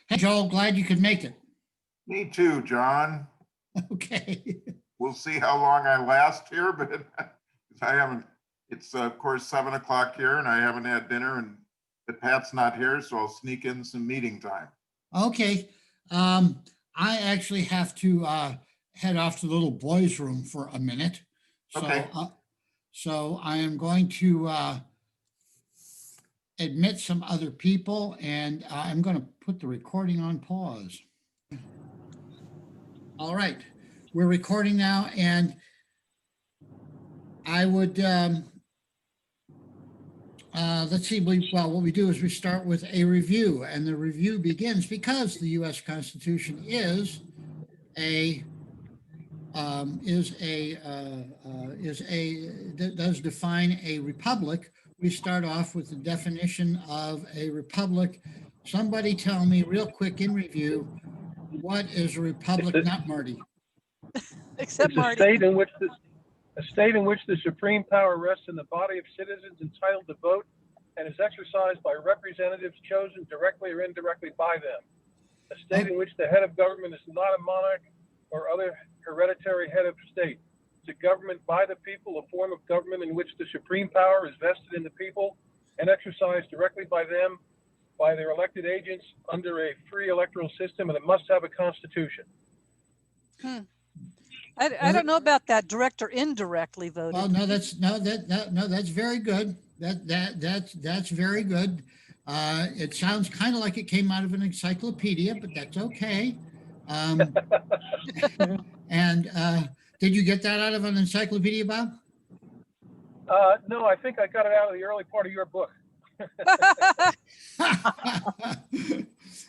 Hey, Joel, glad you could make it. Me too, John. Okay. We'll see how long I last here, but I haven't, it's of course 7 o'clock here and I haven't had dinner, and but Pat's not here, so I'll sneak in some meeting time. Okay. I actually have to head off to the little boys' room for a minute. So, Okay. so I am going to admit some other people, and I'm going to put the recording on pause. All right, we're recording now, and I would, let's see, well, what we do is we start with a review, and the review begins because the U.S. Constitution does define a republic. We start off with the definition of a republic. Somebody tell me real quick in review, what is a republic? Not Marty. Except It's a Marty. state in which the supreme power rests in the body of citizens entitled to vote and is exercised by representatives chosen directly or indirectly by them. A state in which the head of government is not a monarch or other hereditary head of state. It's a government by the people, a form of government in which the supreme power is vested in the people and exercised directly by them, by their elected agents under a free electoral system, and it must have a constitution. I don't know about that, direct or indirectly voted. Well, no, that's very good. That's very good. It sounds kind of like it came out of an encyclopedia, but that's okay. And did you get that out of an encyclopedia, Bob? No, I think I got it out of the early part of your book.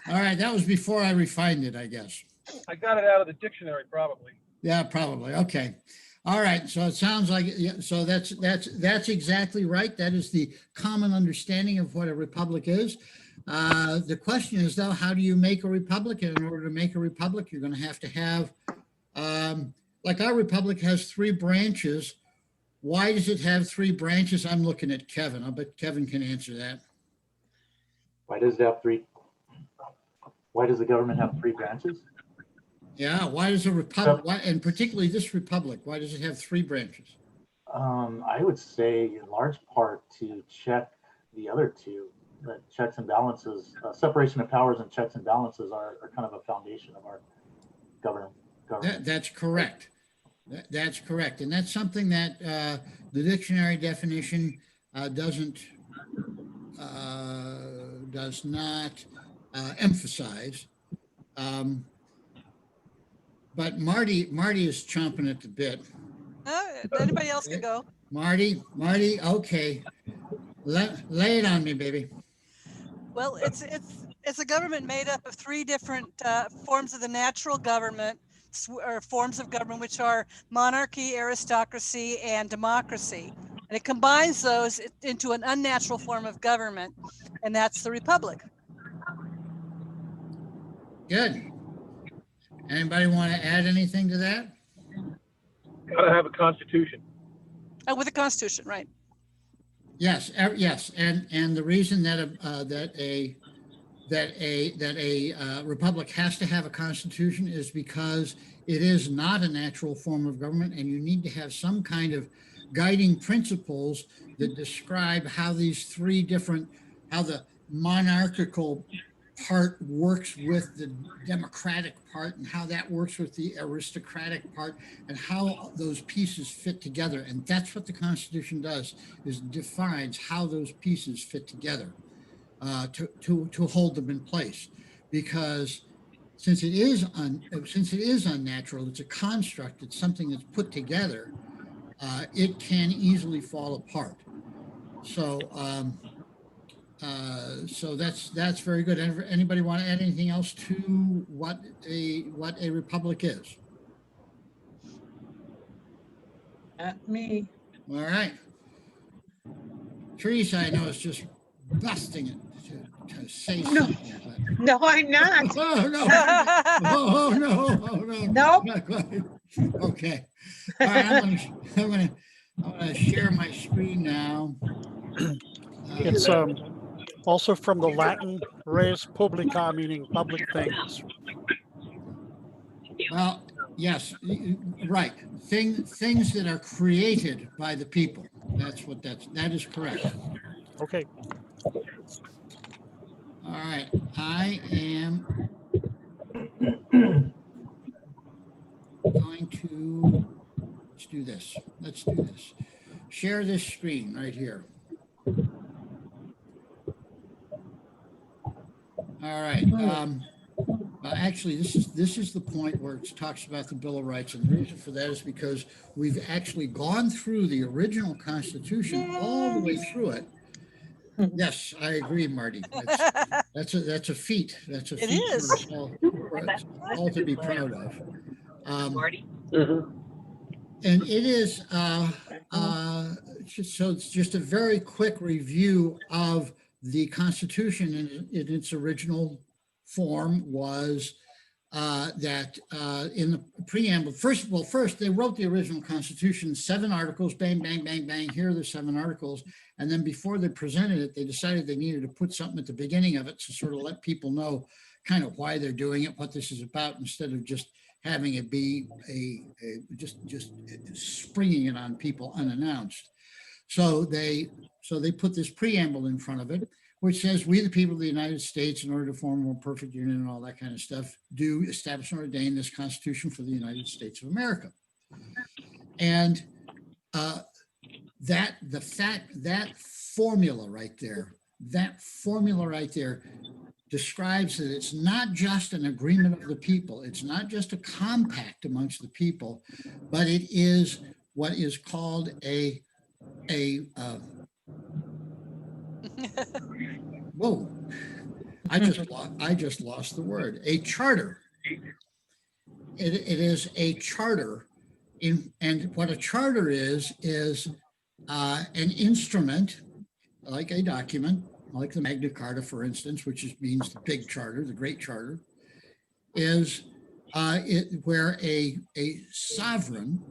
All right, that was before I refined it, I guess. I got it out of the dictionary, probably. Yeah, probably. Okay. All right. So it sounds like, yeah, so that's exactly right. That is the common understanding of what a republic is. The question is, though, how do you make a republic? And in order to make a republic, you're going to have, like our republic has 3 branches. Why does it have 3 branches? I'm looking at Kevin. I'll bet Kevin can answer that. Why does it have 3? Why does the government have 3 branches? Yeah. Why does a republic, and particularly this republic, why does it have 3 branches? I would say in large part to check the other 2, that checks and balances, separation of powers and checks and balances are kind of a foundation of our government. That's correct. That's correct. And that's something that the dictionary definition does not emphasize. But Marty is chomping at the bit. Anybody else can go. Marty, okay. Lay it on me, baby. Well, it's a government made up of 3 different forms of the natural government, or forms of government, which are monarchy, aristocracy, and democracy. And it combines those into an unnatural form of government, and that's the republic. Good. Anybody want to add anything to that? Got to have a constitution. Oh, with a constitution, right? Yes, yes, and the reason that a republic has to have a constitution is because it is not a natural form of government, and you need to have some kind of guiding principles that describe how these 3 different, how the monarchical part works with the democratic part, and how that works with the aristocratic part, and how those pieces fit together. And that's what the Constitution does, is defines how those pieces fit together to hold them in place. Because since it is unnatural, it's a construct, it's something that's put together, it can easily fall apart. So so that's very good. Anybody want to add anything else to what a republic is? At me. All right. Teresa, I know, is just busting it to say something. But... No, I'm not. Oh no! Oh no! Oh no! Nope. Not quite. Okay. All right. I'm gonna share my screen now. It's Also from the Latin res publica, meaning public things. Well, yes, right. Things that are created by the people. That is correct. Okay. All right, I am going to, let's do this. Let's do this. Share this screen right here. All right. Actually, this is the point where it talks about the Bill of Rights, and the reason for that is because we've actually gone through the original Constitution all the way through it. Yes, I agree, Marty. That's a feat. That's a It feat is. for us all to be proud of. Mhm. And it is so it's just a very quick review of the Constitution in its original form was that in the preamble, first they wrote the original Constitution, 7 articles, bang, bang, bang, bang, here are the 7 articles. And then before they presented it, they decided they needed to put something at the beginning of it to sort of let people know kind of why they're doing it, what this is about, instead of just having it be just springing it on people unannounced. So they put this preamble in front of it, which says, we, the people of the United States, in order to form a more perfect union and all that kind of stuff, do establish and ordain this Constitution for the United States of America. And that formula right there describes that it's not just an agreement of the people. It's not just a compact amongst the people, but it is what is called whoa, I just lost the word. A charter. It is a charter, and what a charter is an instrument, like a document, like the Magna Carta, for instance, which means the big charter, the great charter, is where a sovereign,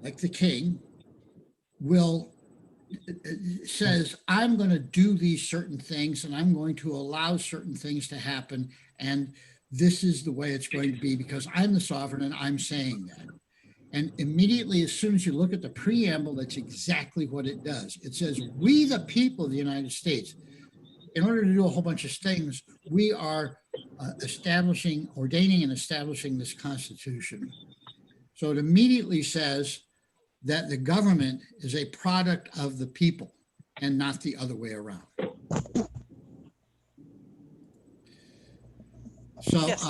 like the king, says, I'm going to do these certain things and I'm going to allow certain things to happen. And this is the way it's going to be because I'm the sovereign and I'm saying that. And immediately, as soon as you look at the preamble, that's exactly what it does. It says, we, the people of the United States, in order to do a whole bunch of things, we are ordaining and establishing this Constitution. So it immediately says that the government is a product of the people and not the other way around. So, Yes.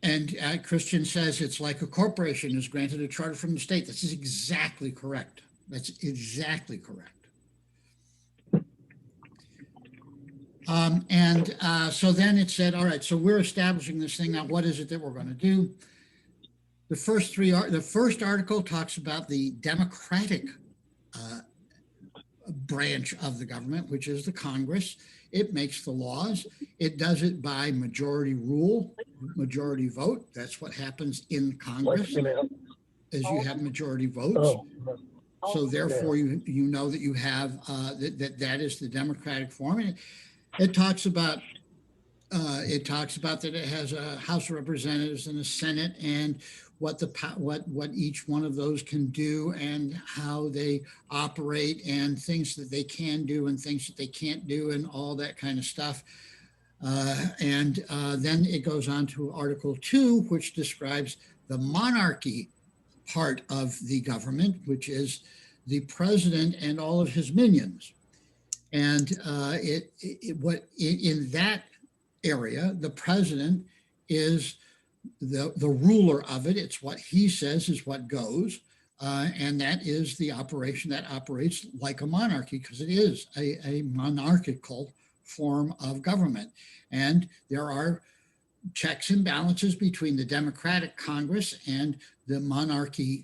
And Christian says it's like a corporation is granted a charter from the state. This is exactly correct. That's exactly correct. So then it said, all right, so we're establishing this thing. Now, what is it that we're going to do? The first article talks about the democratic branch of the government, which is the Congress. It makes the laws. It does it by majority rule, majority vote. That's what happens in Congress, is you have majority votes. So therefore, you know that you have that is the democratic form. And it talks about that it has a House of Representatives and a Senate, and what each one of those can do and how they operate and things that they can do and things that they can't do and all that kind of stuff. Then it goes on to Article 2, which describes the monarchy part of the government, which is the president and all of his minions. And in that area, the president is the ruler of it. It's what he says is what goes. And that is the operation that operates like a monarchy, because it is a monarchical form of government. And there are checks and balances between the Democratic Congress and the monarchy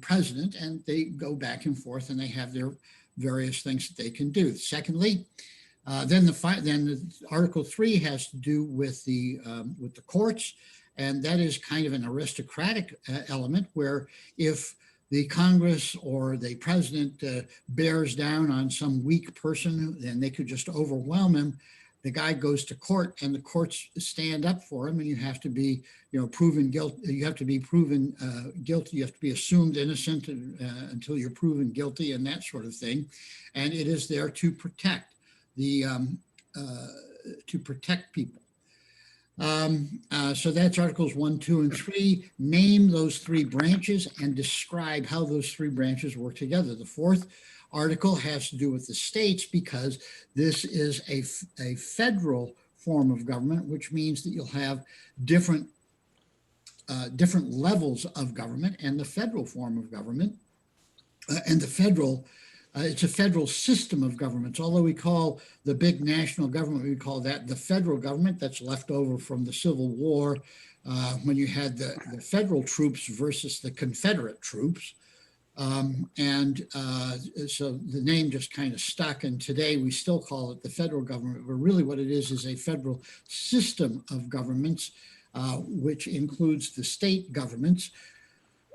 president, and they go back and forth and they have their various things that they can do. Secondly, then the Article 3 has to do with the courts, and that is kind of an aristocratic element where if the Congress or the president bears down on some weak person and they could just overwhelm him, the guy goes to court and the courts stand up for him, and you have to be, proven guilty. You have to be proven guilty. You have to be assumed innocent until you're proven guilty, and that sort of thing. And it is there to protect people. So that's Articles 1, 2, and 3. Name those three branches and describe how those three branches work together. The fourth article has to do with the states, because this is a federal form of government, which means that you'll have different levels of government, and the federal form of government and the federal it's a federal system of governments. Although we call the big national government, we call that the federal government. That's left over from the Civil War, when you had the federal troops versus the Confederate troops. So the name just kind of stuck, and today we still call it the federal government, but really what it is a federal system of governments, which includes the state governments.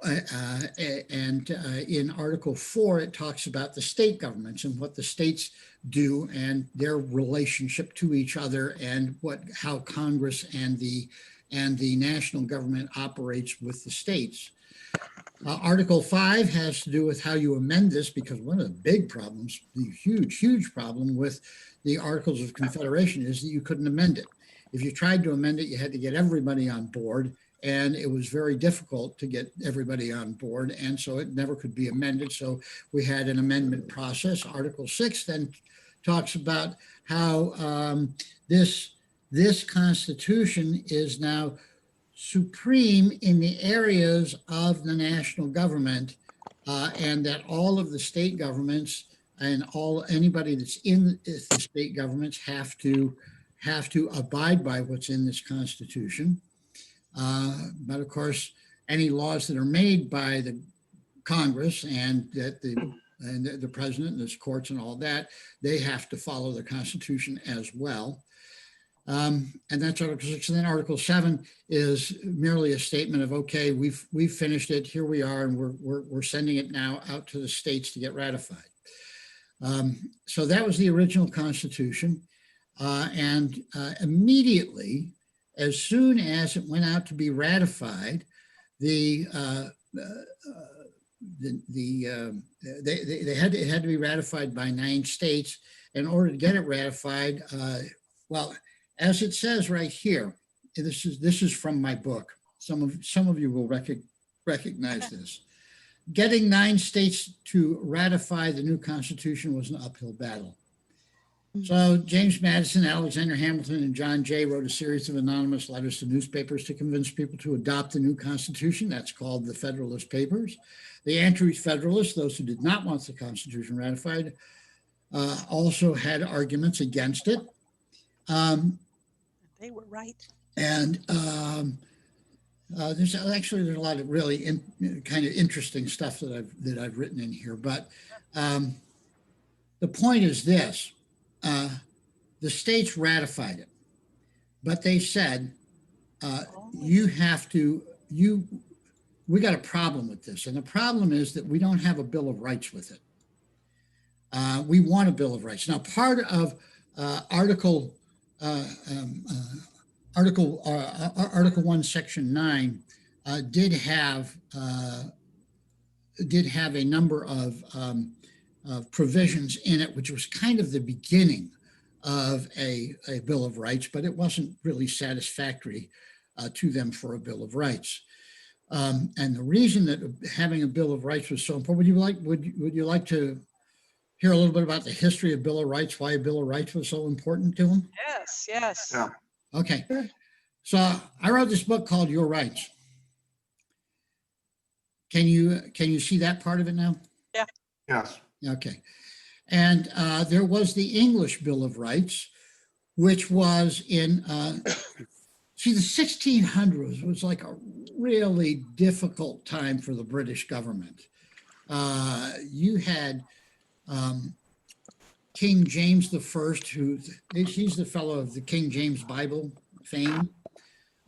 In Article 4, it talks about the state governments and what the states do and their relationship to each other, and how Congress and the national government operates with the states. Article 5 has to do with how you amend this, because one of the big problems, the huge problem with the Articles of Confederation is that you couldn't amend it. If you tried to amend it, you had to get everybody on board, and it was very difficult to get everybody on board, and so it never could be amended. So we had an amendment process. Article 6 then talks about how this Constitution is now supreme in the areas of the national government, and that all of the state governments and anybody that's in the state governments have to abide by what's in this Constitution. But of course, any laws that are made by the Congress and that the president and his courts and all that, they have to follow the Constitution as well. And that's Article 6. And then Article 7 is merely a statement of, okay, we've finished it. Here we are, and we're sending it now out to the states to get ratified. So that was the original Constitution. And immediately, as soon as it went out to be ratified, it had to be ratified by 9 states. In order to get it ratified, as it says right here, this is from my book. Some of you will recognize this. Getting 9 states to ratify the new Constitution was an uphill battle. So James Madison, Alexander Hamilton, and John Jay wrote a series of anonymous letters to newspapers to convince people to adopt the new Constitution. That's called the Federalist Papers. The anti-Federalists, those who did not want the Constitution ratified, also had arguments against it. They were right. And there's a lot of really kind of interesting stuff that I've written in here. But the point is this. The states ratified it, but they said, we got a problem with this. And the problem is that we don't have a Bill of Rights with it. We want a Bill of Rights. Now, part of Article 1, Section 9 did have a number of provisions in it, which was kind of the beginning of a Bill of Rights, but it wasn't really satisfactory to them for a Bill of Rights. And the reason that having a Bill of Rights was so important, would you like to hear a little bit about the history of Bill of Rights, why a Bill of Rights was so important to them? Yes. Yeah. Okay. So I wrote this book called Your Rights. Can you see that part of it now? Yeah. Yes. Okay. And there was the English Bill of Rights, which was in, the 1600s was like a really difficult time for the British government. You had King James I, he's the fellow of the King James Bible fame.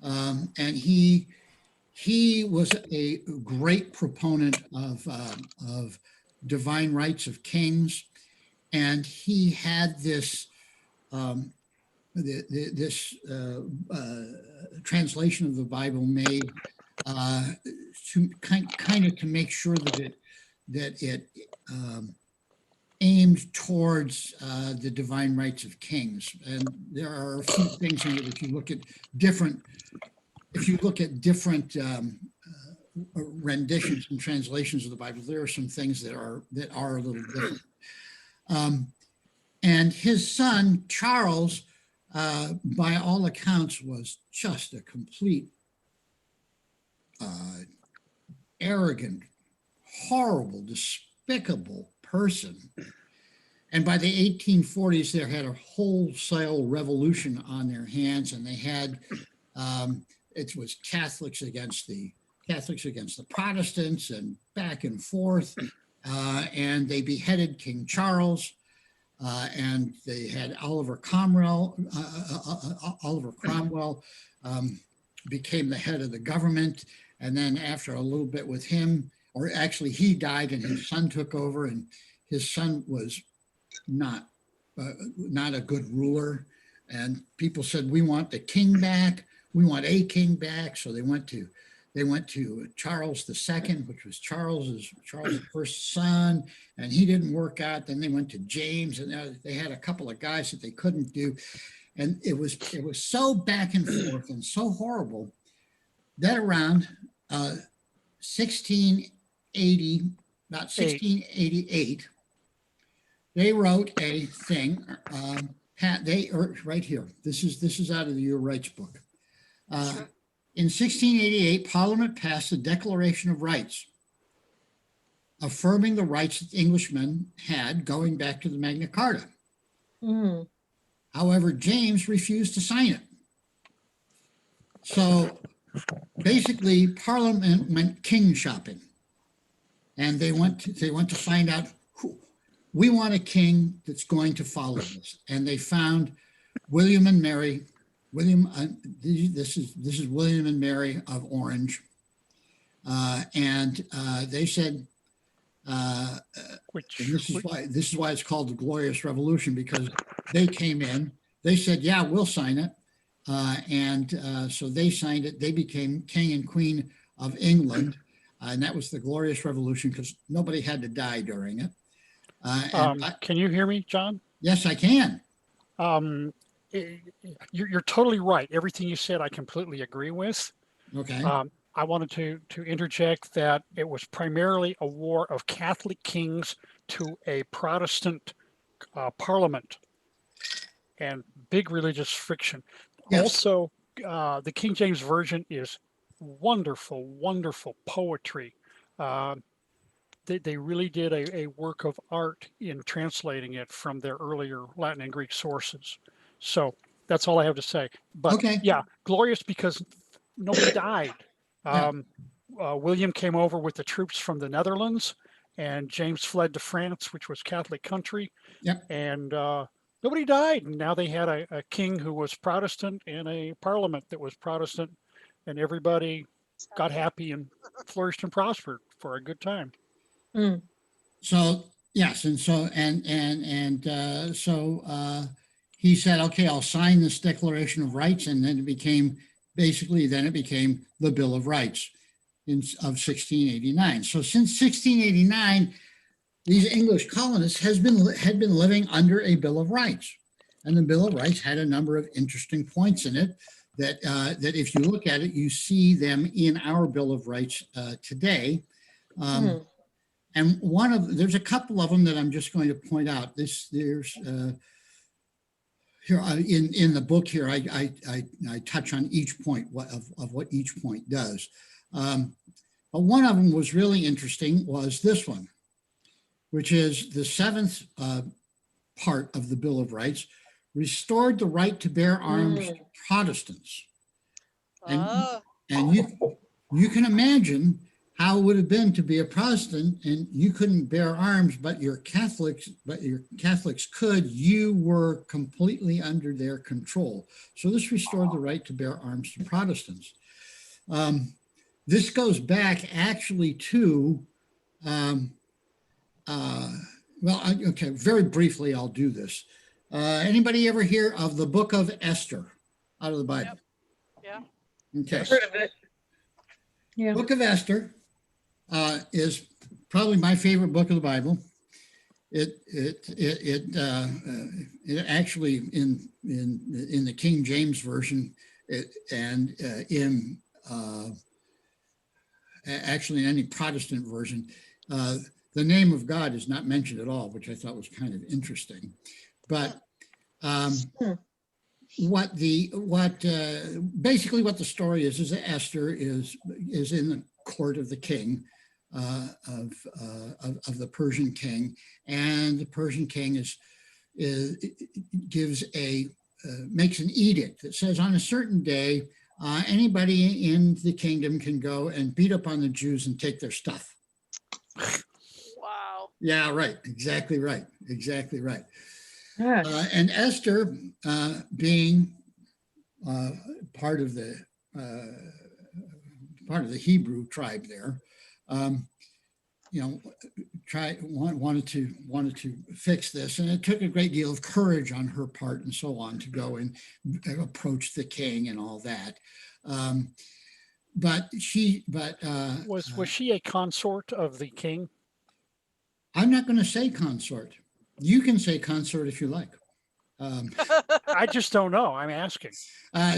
And he he was a great proponent of divine rights of kings, and he had this translation of the Bible made to kind of to make sure that it aimed towards the divine rights of kings. And there are a few things in it. If you look at different renditions and translations of the Bible, there are some things that are a little different. And his son, Charles, by all accounts, was just a complete arrogant, horrible, despicable person. And by the 1840s, they had a wholesale revolution on their hands, and they had it was Catholics against the Protestants, and back and forth. And they beheaded King Charles, and they had Oliver Cromwell. Oliver Cromwell became the head of the government, and then after a little bit with him, or actually he died, and his son took over, and his son was not a good ruler. And people said, we want the king back. We want a king back. So they went to Charles II, which was Charles' first son, and he didn't work out. Then they went to James, and they had a couple of guys that they couldn't do. And it was so back and forth and so horrible that around 1688, they wrote a thing. Right here. This is out of the Your Rights book. In 1688, Parliament passed the Declaration of Rights, affirming the rights that Englishmen had going back to the Magna Carta. Mm. However, James refused to sign it. So basically, Parliament went king shopping, and they went to find out we want a king that's going to follow this, and they found William and Mary. This is William and Mary of Orange, and they said, and this is why it's called the Glorious Revolution, because they came in, they said, yeah, we'll sign it, and so they signed it. They became king and queen of England, and that was the Glorious Revolution because nobody had to die during it. Can you hear me, John? Yes, I can. You're totally right. Everything you said, I completely agree with. Okay. I wanted to interject that it was primarily a war of Catholic kings to a Protestant parliament and big religious friction. Yes. Also, the King James Version is wonderful, wonderful poetry. They really did a work of art in translating it from their earlier Latin and Greek sources. So that's all I have to say. But Okay. yeah, glorious because nobody died. Yeah. William came over with the troops from the Netherlands, and James fled to France, which was Catholic country. Yep. And nobody died. And now they had a king who was Protestant and a parliament that was Protestant, and everybody got happy and flourished and prospered for a good time. Mm. So yes, and so he said, okay, I'll sign this Declaration of Rights, and then it became the Bill of Rights of 1689. So since 1689, these English colonists had been living under a Bill of Rights, and the Bill of Rights had a number of interesting points in it that if you look at it, you see them in our Bill of Rights today. And there's a couple of them that I'm just going to point out. There's here in the book here, I touch on each point of what each point does. But one of them was really interesting was this one, which is the seventh part of the Bill of Rights, restored the right to bear arms to Protestants. And you can imagine how it would have been to be a Protestant and you couldn't bear arms, but your Catholics could. You were completely under their control. So this restored the right to bear arms to Protestants. This goes back actually to, okay, very briefly, I'll do this. Anybody ever hear of the book of Esther out of the Bible? Yeah. Okay. Heard of it. Yeah. Book of Esther is probably my favorite book of the Bible. It actually in the King James version, actually in any Protestant version, the name of God is not mentioned at all, which I thought was kind of interesting. But basically what the story is that Esther is in the court of the king of the Persian king, and the Persian king makes an edict that says on a certain day anybody in the kingdom can go and beat up on the Jews and take their stuff. Wow. Yeah, right. Exactly right. Exactly right. Yes. And Esther, being part of the Hebrew tribe there, wanted to fix this, and it took a great deal of courage on her part and so on to go and approach the king and all that. Was she a consort of the king? I'm not going to say consort. You can say consort if you like. I just don't know. I'm asking.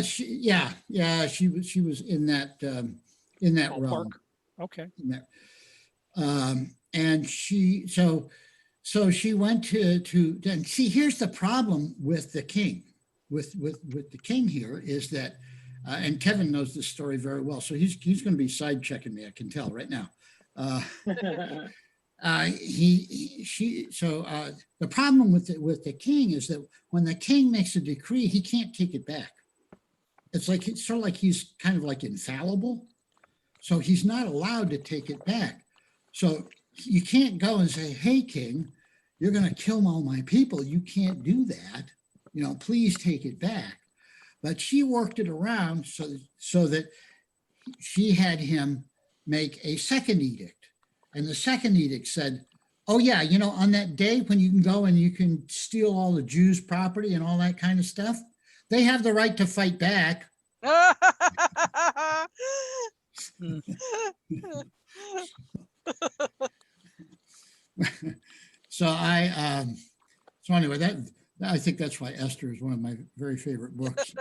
She was in that Ballpark. realm. Okay. And she went to and see, here's the problem with the king, with the king here is that, and Kevin knows this story very well, so he's going to be side checking me, I can tell right now. The problem with the king is that when the king makes a decree, he can't take it back. It's sort of like he's kind of like infallible. So he's not allowed to take it back. So you can't go and say, hey, king, you're going to kill all my people. You can't do that. Please take it back. But she worked it around so that she had him make a second edict. And the second edict said, oh, yeah, on that day when you can go and you can steal all the Jews' property and all that kind of stuff, they have the right to fight back. So anyway, I think that's why Esther is one of my very favorite books.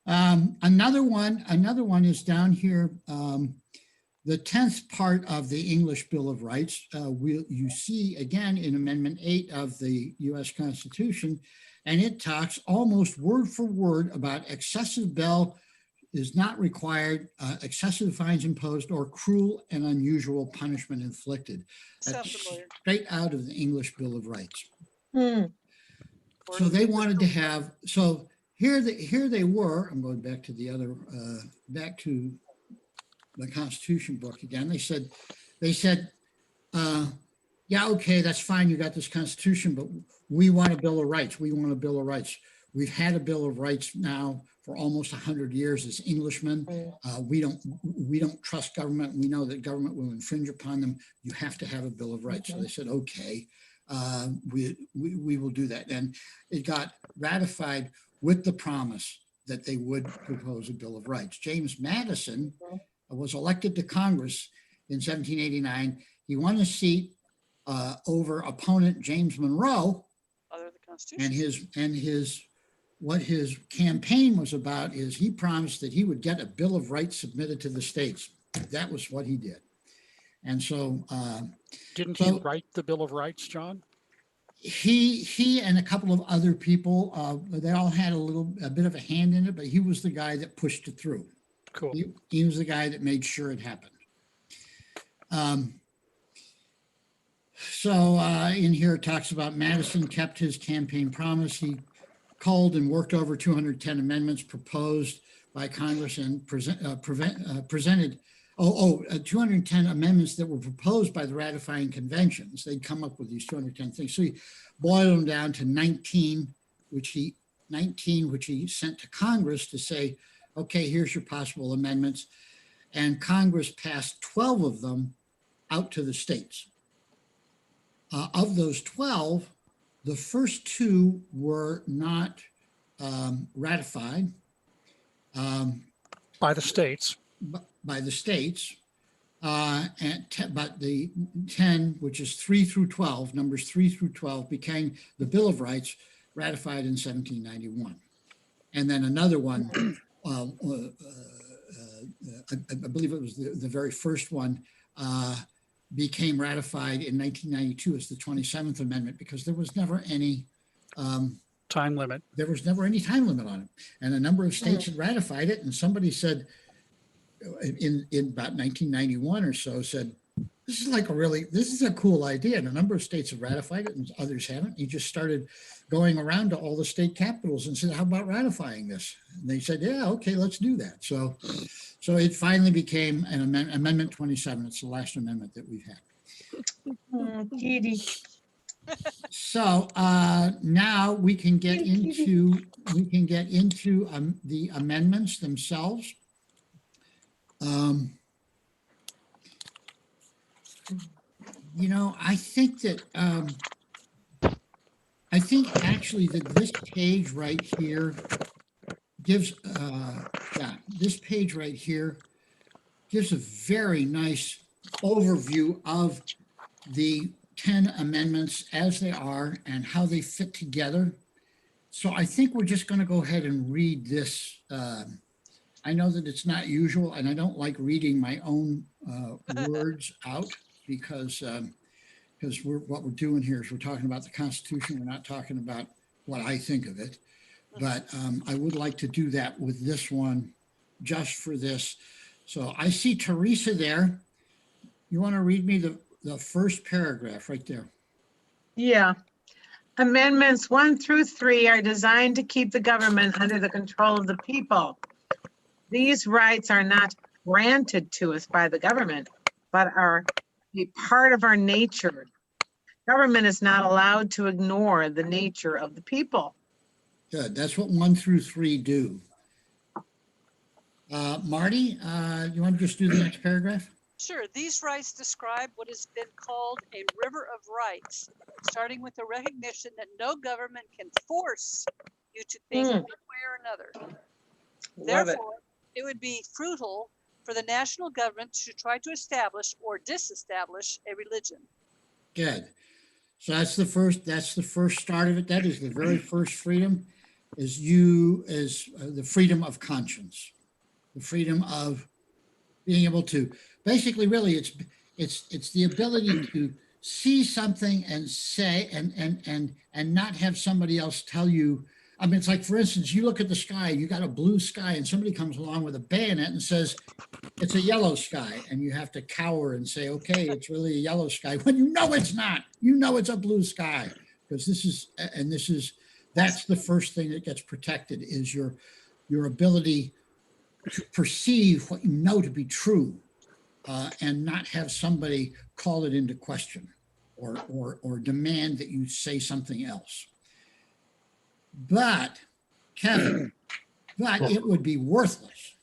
Another one is down here. The 10th part of the English Bill of Rights, you see again in Amendment 8 of the US Constitution, and it talks almost word for word about excessive bail is not required, excessive fines imposed, or cruel and unusual punishment inflicted. That's straight out of the English Bill of Rights. So they wanted to have, so here they were, I'm going back to back to the Constitution book again. They said, yeah, okay, that's fine. You got this Constitution, but we want a Bill of Rights. We want a Bill of Rights. We've had a Bill of Rights now for almost 100 years as Englishmen. We don't trust government. We know that government will infringe upon them. You have to have a Bill of Rights. So they said, okay, we will do that. And it got ratified with the promise that they would propose a Bill of Rights. James Madison was elected to Congress in 1789. He won a seat over opponent James Monroe. And what his campaign was about is he promised that he would get a Bill of Rights submitted to the states. That was what he did. And so didn't he write the Bill of Rights, John? He and a couple of other people, they all had a bit of a hand in it, but he was the guy that pushed it through. Cool. He was the guy that made sure it happened. In here it talks about Madison kept his campaign promise. He culled and worked over 210 amendments proposed by Congress and presented 210 amendments that were proposed by the ratifying conventions. They'd come up with these 210 things. So he boiled them down to 19, which he sent to Congress to say, okay, here's your possible amendments. And Congress passed 12 of them out to the states. Of those 12, the first 2 were not ratified By the states. by the states. But the 10, which is 3 through 12, numbers 3 through 12, became the Bill of Rights ratified in 1791. And then another one, I believe it was the very first one, became ratified in 1992 as the 27th Amendment, because there was never any Time limit. there was never any time limit on it. And a number of states had ratified it, and somebody said in about 1991 or so, said, this is a cool idea. And a number of states have ratified it and others haven't. He just started going around to all the state capitals and said, how about ratifying this? And they said, yeah, okay, let's do that. So it finally became an Amendment 27. It's the last amendment that we've had. Kitty. So now we can get into the amendments themselves. You know, I think actually that this page right here gives this page right here gives a very nice overview of the 10 amendments as they are and how they fit together. So I think we're just going to go ahead and read this. I know that it's not usual, and I don't like reading my own words out because what we're doing here is we're talking about the Constitution. We're not talking about what I think of it. But I would like to do that with this one, just for this. So I see Teresa there. You want to read me the first paragraph right there? Yeah. Amendments 1 through 3 are designed to keep the government under the control of the people. These rights are not granted to us by the government, but are a part of our nature. Government is not allowed to ignore the nature of the people. Good. That's what 1 through 3 do. Marty, you want to just do the next paragraph? Sure. These rights describe what has been called a river of rights, starting with the recognition that no government can force you to think one way or another. Therefore, it would be futile for the national government to try to establish or disestablish a religion. Good. So that's the first start of it. That is the very first freedom, is the freedom of conscience, the freedom of being able to basically, really, it's the ability to see something and say and not have somebody else tell you. I mean, it's like, for instance, you look at the sky, you got a blue sky, and somebody comes along with a bayonet and says, it's a yellow sky. And you have to cower and say, okay, it's really a yellow sky, when you know it's not. You know it's a blue sky. Because that's the first thing that gets protected, is your ability to perceive what you know to be true, and not have somebody call it into question or demand that you say something else. But, Kevin, it would be worthless.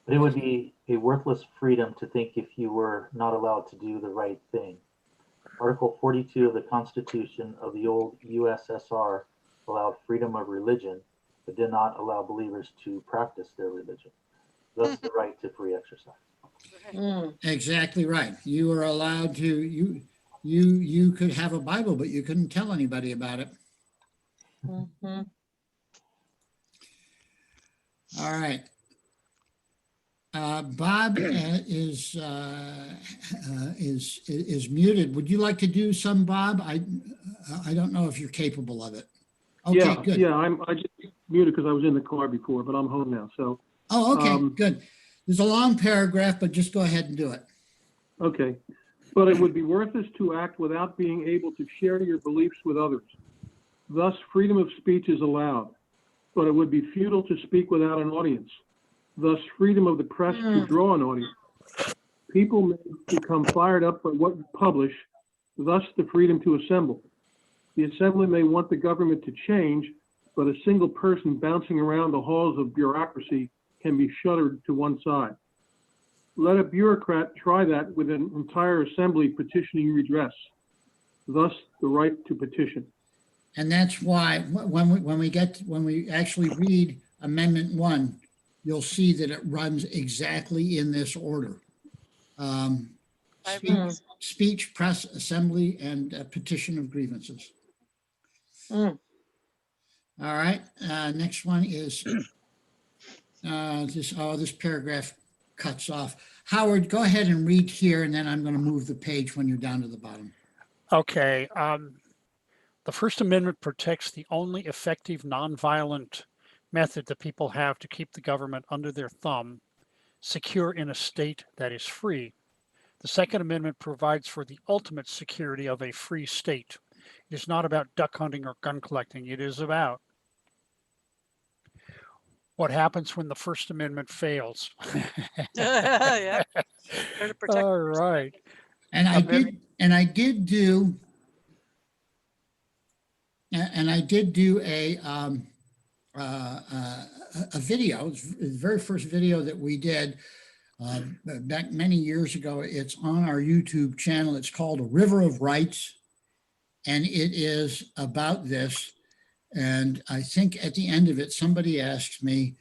But it would be a worthless freedom to think if you were not allowed to do the right thing. Article 42 of the Constitution of the old USSR allowed freedom of religion, but did not allow believers to practice their religion. Thus the right to free exercise. Exactly right. You were allowed to, you could have a Bible, but you couldn't tell anybody about it. Mhm. All right. Bob is muted. Would you like to do some, Bob? I don't know if you're capable of it. Okay, Yeah, good. yeah, I just muted because I was in the car before, but I'm home now, so. Oh, okay, good. There's a long paragraph, but just go ahead and do it. Okay, but it would be worthless to act without being able to share your beliefs with others. Thus, freedom of speech is allowed, but it would be futile to speak without an audience. Thus, freedom of the press to draw an audience. People may become fired up by what you publish, thus the freedom to assemble. The assembly may want the government to change, but a single person bouncing around the halls of bureaucracy can be shuttered to one side. Let a bureaucrat try that with an entire assembly petitioning redress, thus the right to petition. And that's why when we actually read Amendment 1, you'll see that it runs exactly in this order. Speech, press, assembly, and petition of grievances. Mm. All right, next one is this paragraph cuts off. Howard, go ahead and read here, and then I'm going to move the page when you're down to the bottom. Okay. The First Amendment protects the only effective nonviolent method that people have to keep the government under their thumb, secure in a state that is free. The Second Amendment provides for the ultimate security of a free state. It is not about duck hunting or gun collecting. It is about what happens when the First Amendment fails. Yeah. There to protect All the First right. And I did do a video. It's the very first video that we did back many years ago. It's on our YouTube channel. It's called A River of Rights, and it is about this. And I think at the end of it, somebody asks me,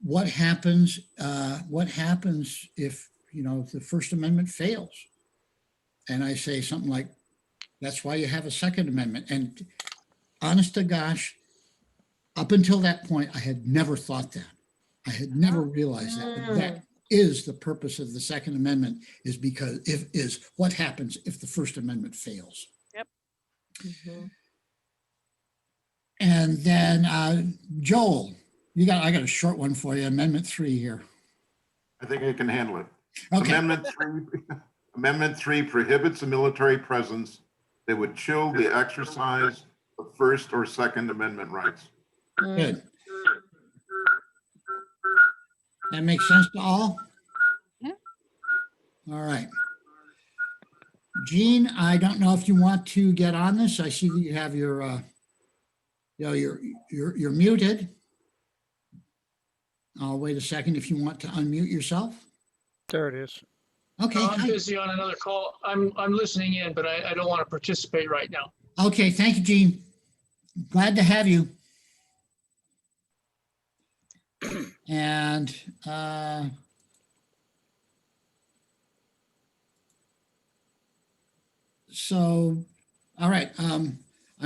what happens if, the First Amendment fails? And I say something like, that's why you have a Second Amendment. And honest to gosh, up until that point, I had never thought that. I had never realized that. But that is the purpose of the Second Amendment, is because is what happens if the First Amendment fails. Yep. Mm-hmm. And then Joel, I got a short one for you. Amendment 3 here. I think I can handle it. Okay. Amendment 3 prohibits a military presence that would chill the exercise of First or Second Amendment rights. Good. That makes sense to all? Yeah. All right. Jean, I don't know if you want to get on this. I see that you have your, you're muted. I'll wait a second if you want to unmute yourself. There it is. Okay. I'm busy on another call. I'm listening in, but I don't want to participate right now. Okay. Thank you, Jean. Glad to have you. And so, all right. I'm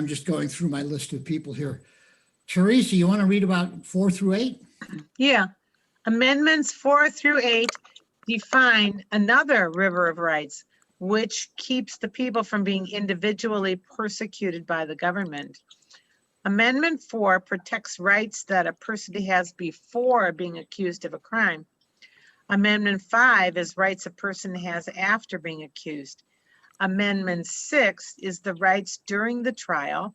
just going through my list of people here. Teresa, you want to read about 4 through 8? Yeah. Amendments 4 through 8 define another river of rights, which keeps the people from being individually persecuted by the government. Amendment 4 protects rights that a person has before being accused of a crime. Amendment 5 is rights a person has after being accused. Amendment 6 is the rights during the trial,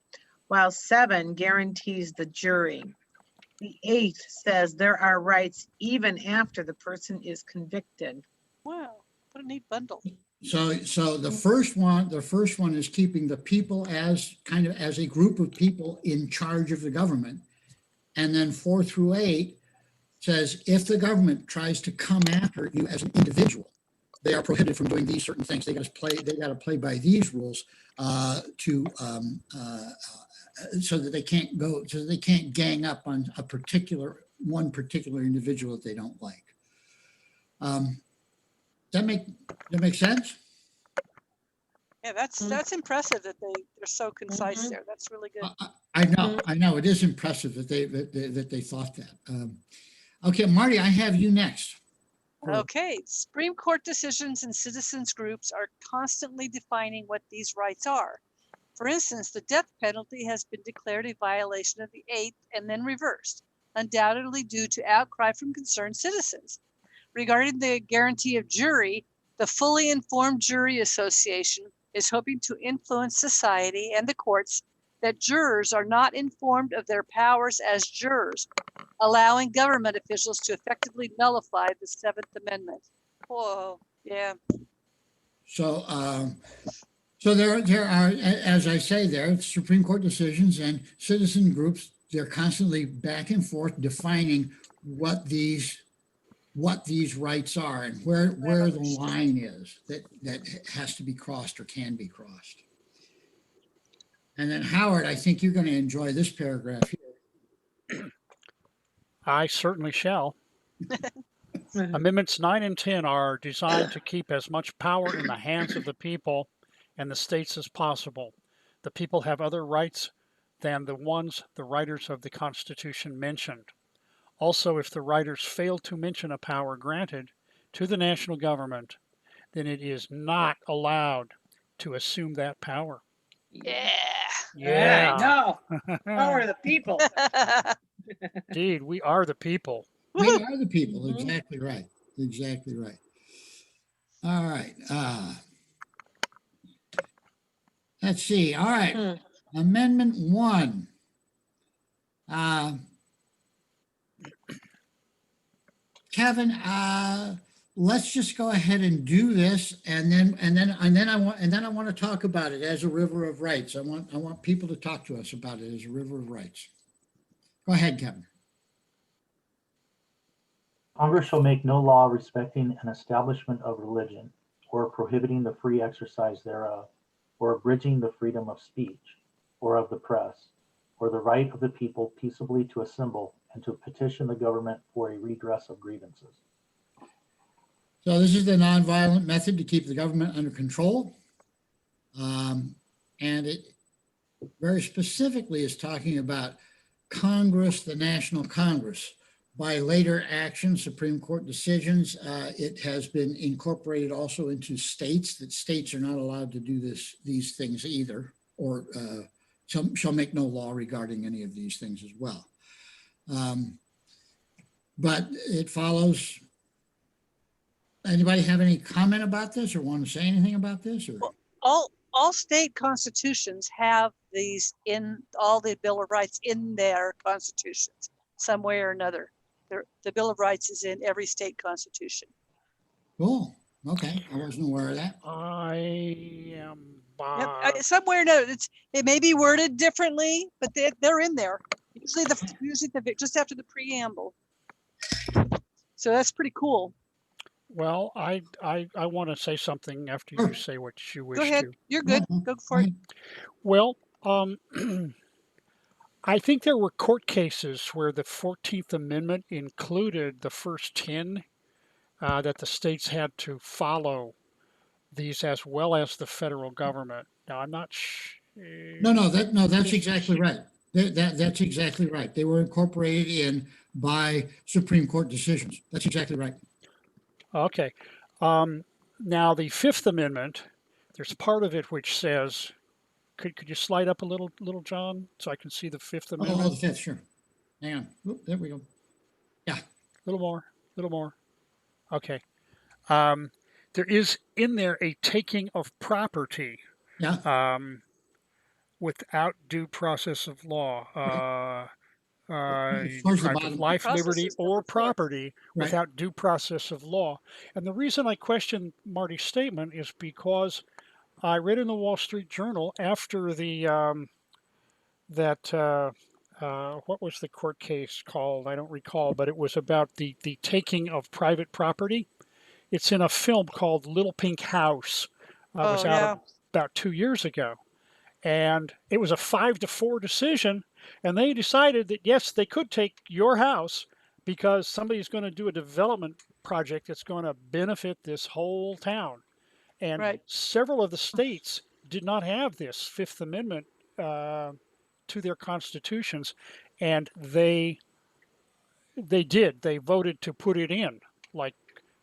while 7 guarantees the jury. The 8th says there are rights even after the person is convicted. Wow, what a neat bundle. So the first one is keeping the people as kind of as a group of people in charge of the government. And then 4 through 8 says if the government tries to come after you as an individual, they are prohibited from doing these certain things. They got to play by these rules so that they can't gang up on one particular individual that they don't like. That make sense? Yeah, that's impressive that they're so concise there. That's really good. I know. It is impressive that they thought that. Okay, Marty, I have you next. Okay, Supreme Court decisions and citizens groups are constantly defining what these rights are. For instance, the death penalty has been declared a violation of the 8th and then reversed, undoubtedly due to outcry from concerned citizens. Regarding the guarantee of jury, the Fully Informed Jury Association is hoping to influence society and the courts that jurors are not informed of their powers as jurors, allowing government officials to effectively nullify the 7th Amendment. Whoa, yeah. So there are, as I say there, Supreme Court decisions and citizen groups they're constantly back and forth defining what these rights are and where the line is that has to be crossed or can be crossed. And then Howard, I think you're going to enjoy this paragraph here. I certainly shall. Amendments 9 and 10 are designed to keep as much power in the hands of the people and the states as possible. The people have other rights than the ones the writers of the Constitution mentioned. Also, if the writers fail to mention a power granted to the national government, then it is not allowed to assume that power. Yeah. Yeah. No, power of the people. Indeed, we are the people. We Woohoo. are the people. Mhm. Exactly right. Exactly right. All right. Let's see. All right. Amendment 1. Kevin, let's just go ahead and do this, and then I want to talk about it as a river of rights. I want people to talk to us about it as a river of rights. Go ahead, Kevin. Congress shall make no law respecting an establishment of religion, or prohibiting the free exercise thereof, or abridging the freedom of speech, or of the press, or the right of the people peaceably to assemble and to petition the government for a redress of grievances. So this is the nonviolent method to keep the government under control. And it very specifically is talking about Congress, the National Congress. By later action, Supreme Court decisions, it has been incorporated also into states, that states are not allowed to do these things either, or shall make no law regarding any of these things as well. But it follows. Anybody have any comment about this or want to say anything about this? Or? Well, all state constitutions have these in all the Bill of Rights in their constitutions, some way or another. The Bill of Rights is in every state constitution. Cool. Okay, I wasn't aware of that. I am Yep. Somewhere or another, it may be worded differently, but they're in there. Usually just after the preamble. So that's pretty cool. Well, I want to say something after you say what you wish Go ahead. to. You're good. Go for it. Well, I think there were court cases where the 14th Amendment included the first 10 that the states had to follow these as well as the federal government. Now, I'm not that's exactly right. That's exactly right. They were incorporated in by Supreme Court decisions. That's exactly right. Okay. Now, the Fifth Amendment, there's part of it which says, could you slide up a little, John, so I can see the Fifth Amendment? Oh, the Fifth, sure. Hang on. Oop, there we go. Yeah. A little more. Okay. There is in there a taking of property. Yeah. Without due process of law. Towards the Deprived bottom. of life, Process liberty, is or number 4. property Right. without due process of law. And the reason I question Marty's statement is because I read in the Wall Street Journal after the what was the court case called? I don't recall, but it was about the taking of private property. It's in a film called Little Pink House. It was out about 2 years ago. And it was a 5-4 decision. And they decided that, yes, they could take your house because somebody's going to do a development project that's going to benefit this whole town. And several of the states did not have this Fifth Amendment to their constitutions. And they did. They voted to put it in, like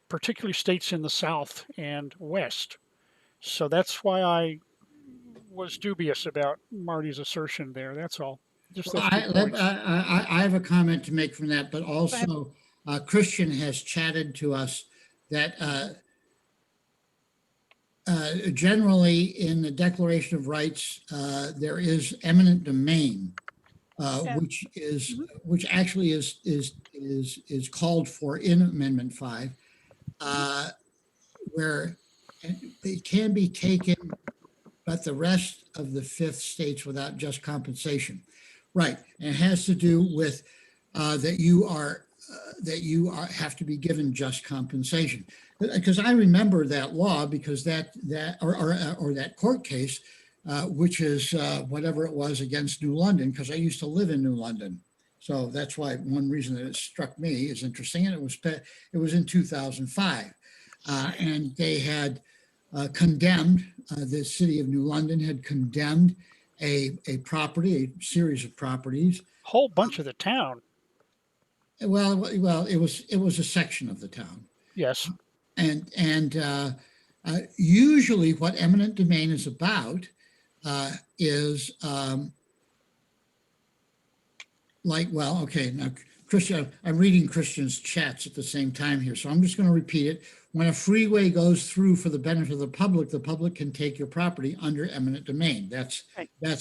particularly states in the South and West. So that's why I was dubious about Marty's assertion there. That's all. Just those 2 points. I have a comment to make from that, but also Christian has chatted to us that generally in the Declaration of Rights, there is eminent domain, which actually is called for in Amendment 5, where it can be taken, but the rest of the fifth states without just compensation. Right. And it has to do with that you have to be given just compensation. Because I remember that law because that court case, which is whatever it was against New London, because I used to live in New London. So that's why one reason that it struck me is interesting. And it was in 2005. And they had condemned, the city of New London had condemned a property, a series of properties. Whole bunch of the town. Well, it was a section of the town. Yes. And usually what eminent domain is about is now Christian, I'm reading Christian's chats at the same time here, so I'm just going to repeat it. When a freeway goes through for the benefit of the public can take your property under eminent domain. That's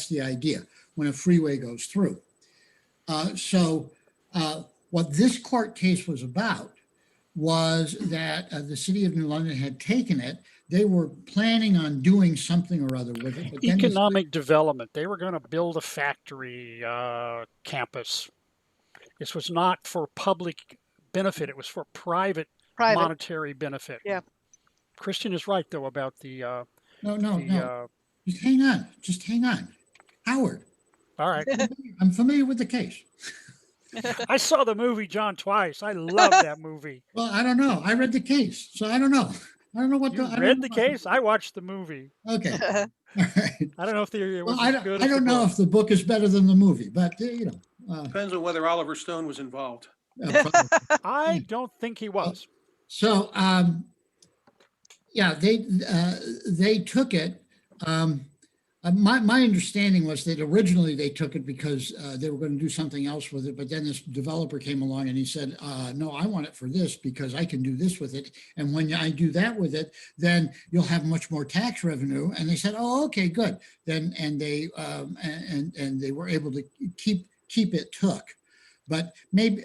the idea when a freeway goes through. What this court case was about was that the city of New London had taken it. They were planning on doing something or other with it. But then Economic development. They were going to build a factory campus. This was not for public benefit. It was for private. Monetary benefit. Yeah. Christian is right though about the. No. Just hang on. Howard. All right. I'm familiar with the case. I saw the movie John twice. I love that movie. Well, I don't know. I read the case, so I don't know. I don't know what You read the case. I watched the movie. Okay. All right. I don't know if it was Well, as good. I don't know if the book is better than the movie, but Depends on whether Oliver Stone was involved. I don't think he was. So, they took it. My understanding was that originally they took it because they were going to do something else with it. But then this developer came along and he said, no, I want it for this because I can do this with it. And when I do that with it, then you'll have much more tax revenue. And they said, oh, okay, good. Then, and they were able to keep it took. But maybe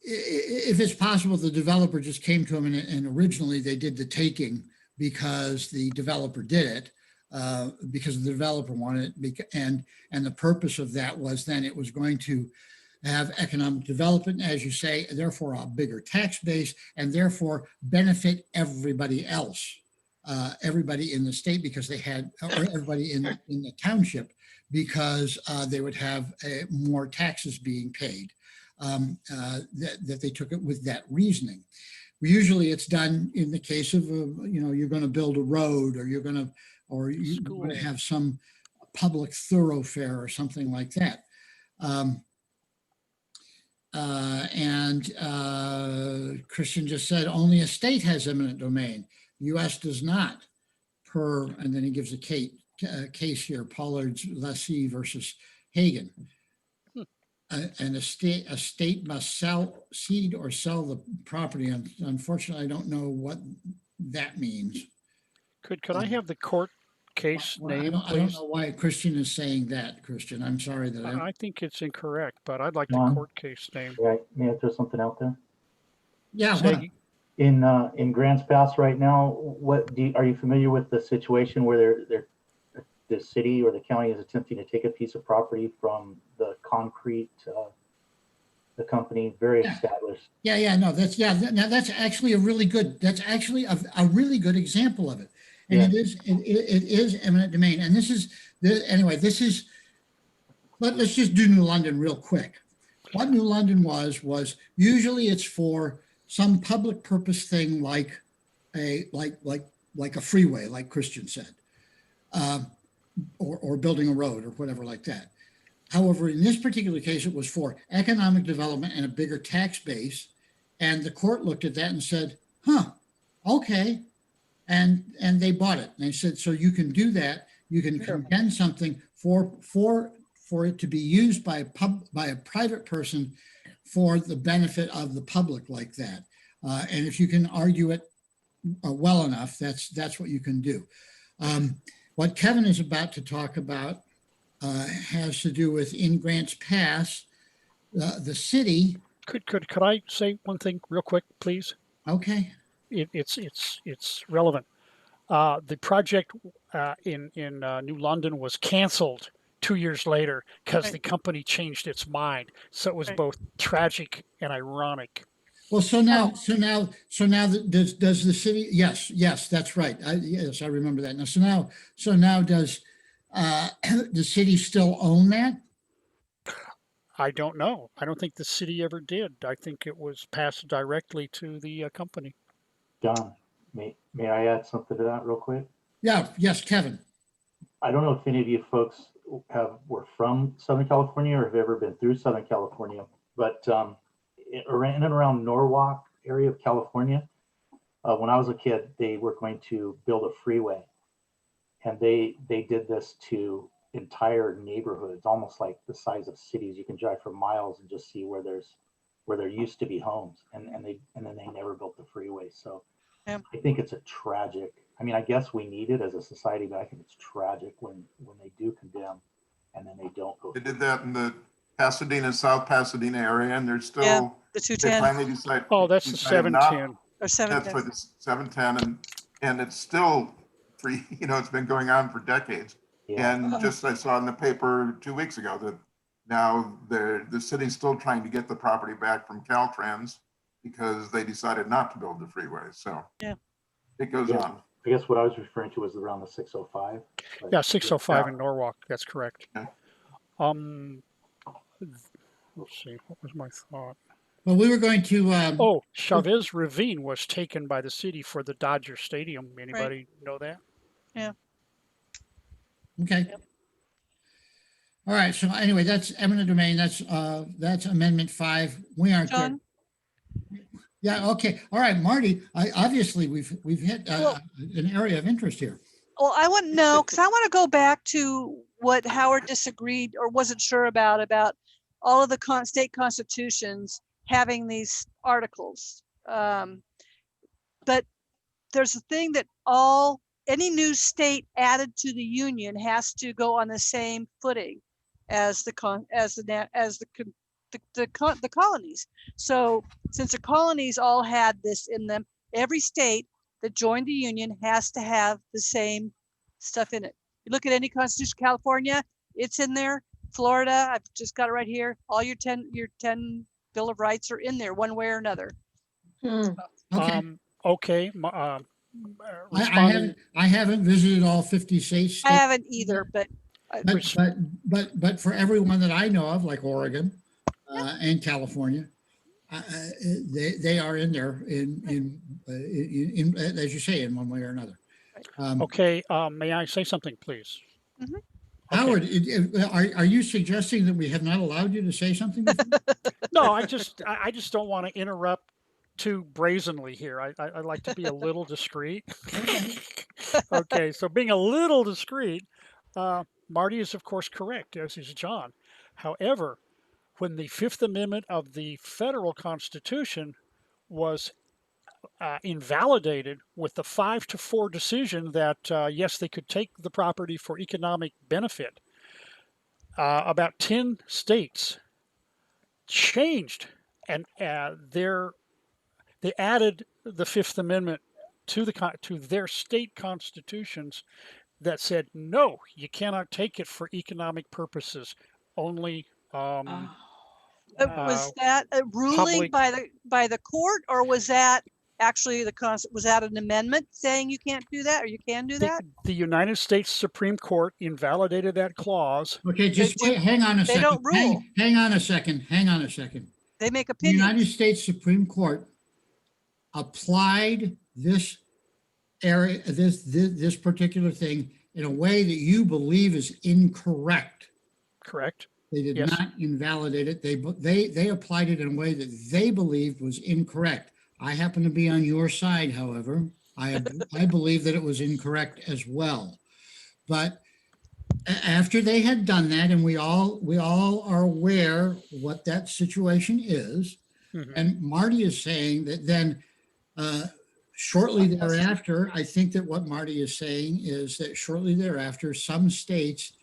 if it's possible, the developer just came to him and originally they did the taking because the developer did it, because the developer wanted it. And the purpose of that was then it was going to have economic development, as you say, therefore a bigger tax base, and therefore benefit everybody else, everybody in the state because they had, or everybody in the township because they would have more taxes being paid. That they took it with that reasoning. Usually it's done in the case of, you're going to build a road or you're going to have some public thoroughfare or something like that. Christian just said only a state has eminent domain. The U.S. does not and then he gives a case here, Pollard's lessee versus Hagen. And a state must cede or sell the property. Unfortunately, I don't know what that means. Could I have the court case name, I don't know why Christian is saying that, Christian. I'm sorry that I think it's incorrect, but I'd like John? the court case name. Right, may I throw something out there? Yeah. Say- In Grants Pass right now, are you familiar with the situation where the city or the county is attempting to take a piece of property from the concrete, the company, very established. That's actually a really good example of it. And it is eminent domain. And let's just do New London real quick. What New London was usually it's for some public purpose thing like a freeway, like Christian said. Or building a road or whatever like that. However, in this particular case, it was for economic development and a bigger tax base. And the court looked at that and said, okay. And they bought it. And they said, so you can do that. You can condemn something for it to be used by a private person for the benefit of the public like that. And if you can argue it well enough, that's what you can do. What Kevin is about to talk about has to do with in Grants Pass, the city. Could I say one thing real quick, please? Okay. It's relevant. The project in New London was canceled 2 years later because Right. the company changed its mind. So it was Right. both tragic and ironic. Well, so now does the city, yes, that's right. Yes, I remember that. Now, so now does the city still own that? I don't know. I don't think the city ever did. I think it was passed directly to the company. John, may I add something to that real quick? Yeah, yes, Kevin. I don't know if any of you folks were from Southern California or have ever been through Southern California, but in and around Norwalk area of California, when I was a kid, they were going to build a freeway, and they did this to entire neighborhoods, almost like the size of cities. You can drive for miles and just see where there used to be homes, and then they never built the freeway. So Yeah. I think it's a tragic. I mean, I guess we need it as a society, but I think it's tragic when they do condemn and then they don't go. They did that in the Pasadena, South Pasadena area, and they're still, Yeah, the they 210 finally decide. Oh, that's the decided not- 710. or 710. That's for the 710, and it's still free, it's been going on for decades. Yeah. And just I saw in the paper 2 weeks ago that now the city's still trying to get the property back from Caltrans because they decided not to build the freeway. So Yeah. it goes Yeah. on. I guess what I was referring to was around the 605. but- Yeah, 605 Yeah. in Norwalk. That's correct. Okay. Let's see. What was my thought? Well, we were going to, Oh, Chavez Ravine was taken by the city for the Dodger Stadium. Anybody know that? okay. All right, so anyway, that's eminent domain, that's Amendment 5. We aren't there. John? Yeah, okay, all right, Marty, obviously we've hit Well- an area of interest here. Well, I want to know, because I want to go back to what Howard disagreed or wasn't sure about all of the state constitutions having these articles. But there's a thing that any new state added to the union has to go on the same footing as the colonies. So since the colonies all had this in them, every state that joined the union has to have the same stuff in it. You look at any constitution, California, it's in there. Florida, I've just got it right here. All your 10 Bill of Rights are in there one way or another. Okay, Okay. I haven't visited all 50 states. I haven't either, but But for everyone that I know of, like Oregon and California, they are in there in as you say, in one way or another. Okay. May I say something, please? Mhm. Howard, are you suggesting that we have not allowed you to say something before? No, I just don't want to interrupt too brazenly here. I like to be a little discreet. Okay, so being a little discreet, Marty is of course correct, as is John. However, when the Fifth Amendment of the federal Constitution was invalidated with the 5-4 decision that yes, they could take the property for economic benefit, about 10 states changed and they added the Fifth Amendment to their state constitutions that said, no, you cannot take it for economic purposes. Only was that a ruling public- by the court, or was that actually was that an amendment saying you can't do that or you can do that? the United States Supreme Court invalidated that clause. Okay, just wait, hang on a They second. don't rule. Hang on a second. They make The opinions. United States Supreme Court applied this area, this particular thing in a way that you believe is incorrect. Correct. They did Yes. not invalidate it. They applied it in a way that they believed was incorrect. I happen to be on your side, however. I believe that it was incorrect as well. But after they had done that, and we all are aware what that situation is, Mhm. and Marty is saying that then shortly thereafter, I think that what Marty is saying is that shortly thereafter, some states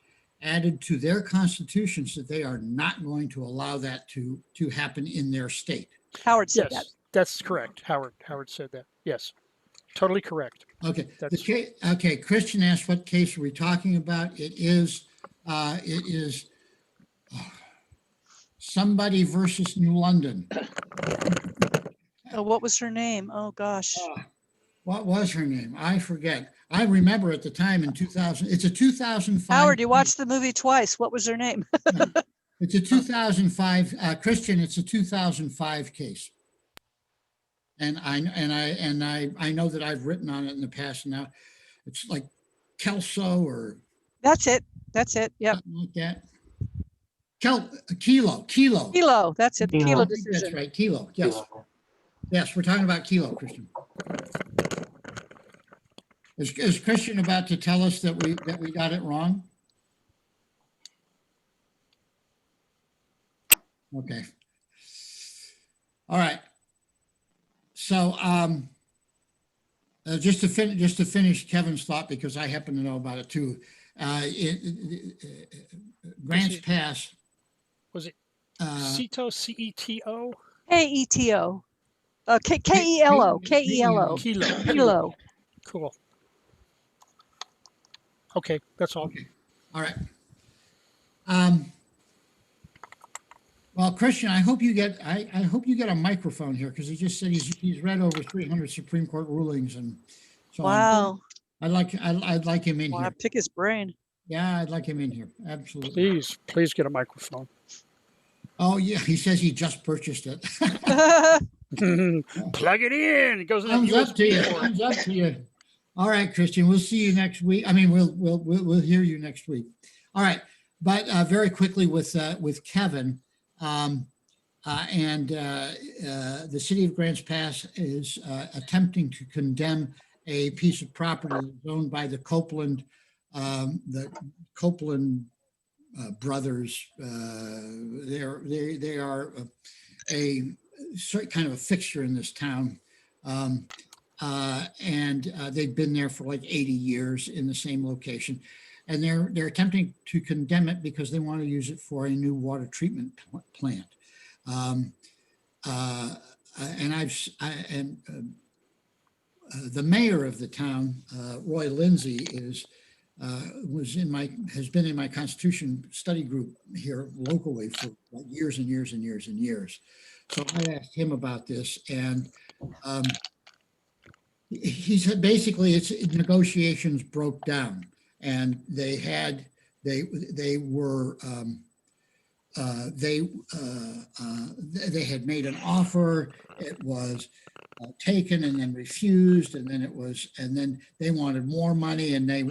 added to their constitutions that they are not going to allow that to happen in their state. Howard said that. Yes, that's correct. Howard said that. Yes, totally correct. Okay, That's- okay, Christian asked what case are we talking about? It is It is somebody versus New London. Oh, what was her name? Oh, gosh. What was her name? I forget. I remember at the time in 2000, it's a 2005. Howard, you watched the movie twice. What was her name? It's a 2005, Christian, it's a 2005 case. And I know that I've written on it in the past. Now it's like Kelso or That's it. That's it. Yep. something like that. Kilo. Kilo. That's it. Kilo. Kilo I think that's decision. right. Kilo. Yes. Yes, we're talking about Kilo, Christian. Is Christian about to tell us that we got it wrong? Okay. All right. So just to finish Kevin's thought, because I happen to know about it too. Grants Pass. Was it CETO, CETO? K-E-T-O. K-E-L-O. K-E-L-O. Kilo. Kilo. Cool. Okay, that's all. Okay. All right. Well, Christian, I hope you get a microphone here, because he just said he's read over 300 Supreme Court rulings and so on. Wow. I'd like him in Well, I here. pick his brain. Yeah, I'd like him in here. Absolutely. Please get a microphone. Oh yeah, he says he just purchased it. Plug it in. It goes in the Thumbs up to you. USB port. Thumbs up to you. All right, Christian. We'll see you next week. I mean, we'll hear you next week. All right, but very quickly with Kevin. The city of Grants Pass is attempting to condemn a piece of property owned by the Copeland brothers. They are a certain kind of a fixture in this town. They've been there for like 80 years in the same location. And they're attempting to condemn it because they want to use it for a new water treatment plant. The mayor of the town, Roy Lindsay, has been in my Constitution study group here locally for like years and years and years and years. So I asked him about this, and he said basically negotiations broke down. And they had made an offer. It was taken and then refused, and then they wanted more money, and the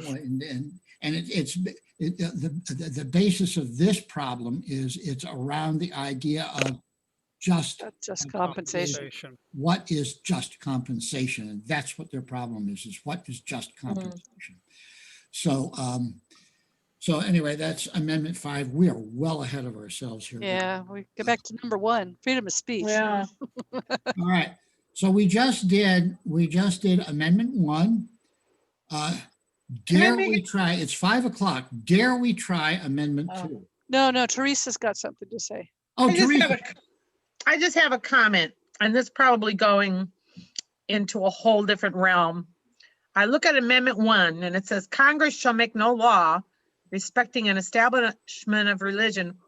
basis of this problem is it's around the idea of just compensation. What is just compensation? And that's what their problem is what is just compensation? So anyway, that's Amendment 5. We are well ahead of ourselves here. Yeah, we go back to number 1, freedom of speech. Yeah. All right. So we just did Amendment 1. Dare we try? It's 5 o'clock. Dare we try Amendment 2? No, Teresa's got something to say. Oh, Teresa. I just have a comment, and this probably going into a whole different realm. I look at Amendment 1, and it says, Congress shall make no law respecting an establishment of religion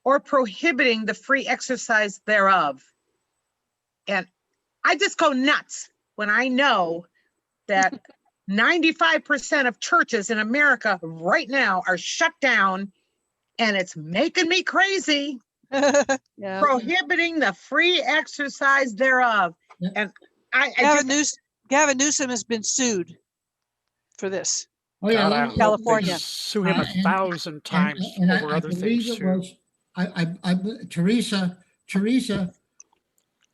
or prohibiting the free exercise thereof. And I just go nuts when I know that 95% of churches in America right now are shut down, and it's making me crazy. Yeah. Prohibiting the free exercise thereof. Yeah. And Gavin Newsom has been sued for this. Oh yeah, God, California. Sue him 1,000 times and over I other believe things it too. was, Teresa,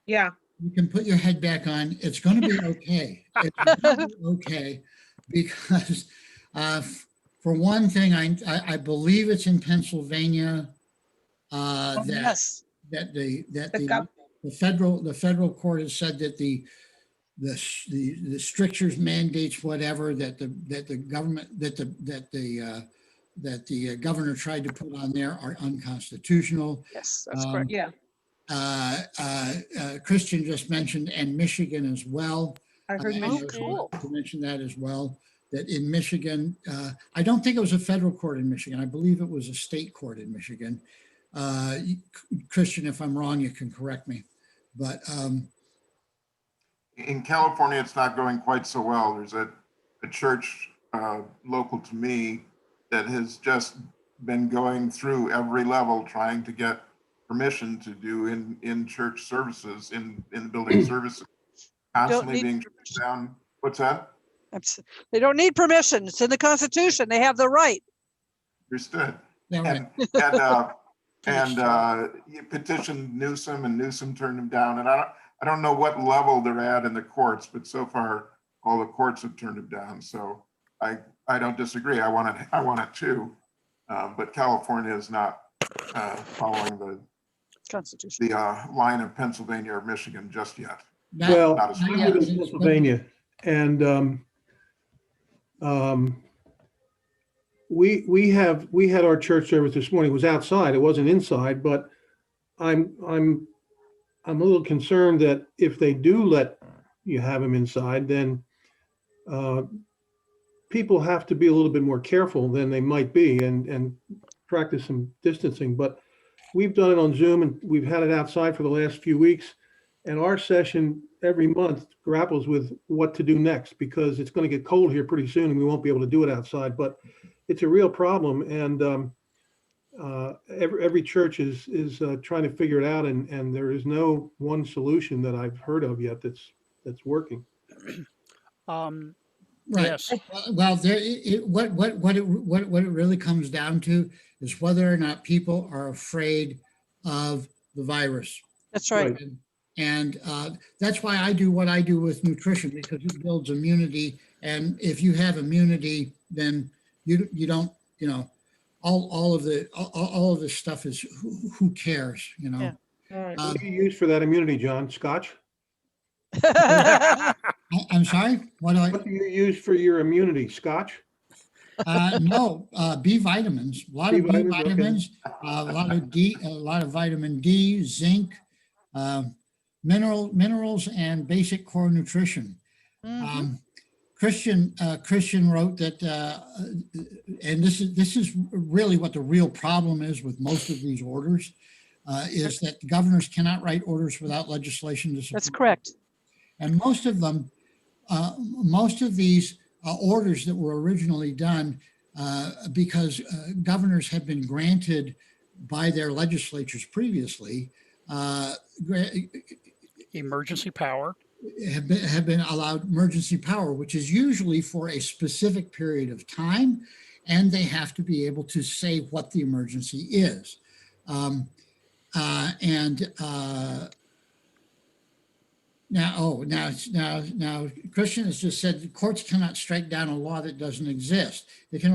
yeah, you can put your head back on. It's going to be okay. It's gonna be okay, because for one thing, I believe it's in Pennsylvania Yes. that the federal court has said that the strictures, mandates, whatever that the governor tried to put on there are unconstitutional. Yes, that's correct. Yeah. Christian just mentioned, and Michigan as well. I heard I Michigan. know cool. to mention that as well. that in Michigan, I don't think it was a federal court in Michigan. I believe it was a state court in Michigan. Christian, if I'm wrong, you can correct me. But in California, it's not going quite so well. There's a church local to me that has just been going through every level trying to get permission to do in church services, in building services, constantly being shut down. What's that? They don't need permission. It's in the Constitution. They have the right. Understood. Yeah, right. And you petitioned Newsom, and Newsom turned him down. And I don't know what level they're at in the courts, but so far all the courts have turned him down. So I don't disagree. I want it too, but California is not following the Constitution, the line of Pennsylvania or Michigan just yet. Now, Not as not much. yet. I live in Pennsylvania, and we had our church service this morning. It was outside. It wasn't inside, but I'm a little concerned that if they do let you have them inside, then people have to be a little bit more careful than they might be and practice some distancing. But we've done it on Zoom, and we've had it outside for the last few weeks. And our session every month grapples with what to do next, because it's going to get cold here pretty soon and we won't be able to do it outside. But it's a real problem, and every church is trying to figure it out, and there is no one solution that I've heard of yet that's working. Right. Yes. Well, what it really comes down to is whether or not people are afraid of the virus. that's right. And that's why I do what I do with nutrition, because it builds immunity. And if you have immunity, then you don't, all of this stuff is who cares, Yeah. What do you use for that immunity, John? Scotch? I'm sorry, what What do you use for your immunity? Scotch? no, B vitamins, a lot of B B vitamins, vitamins, a lot of vitamin D, zinc, minerals, and basic core nutrition. Mhm. Christian wrote that, and this is really what the real problem is with most of these orders, is that the governors cannot write orders without legislation to support. That's correct. And most of them, most of these orders that were originally done because governors had been granted by their legislatures previously, Emergency power. have been allowed emergency power, which is usually for a specific period of time, and they have to be able to say what the emergency is. Now, Christian has just said the courts cannot strike down a law that doesn't exist. They can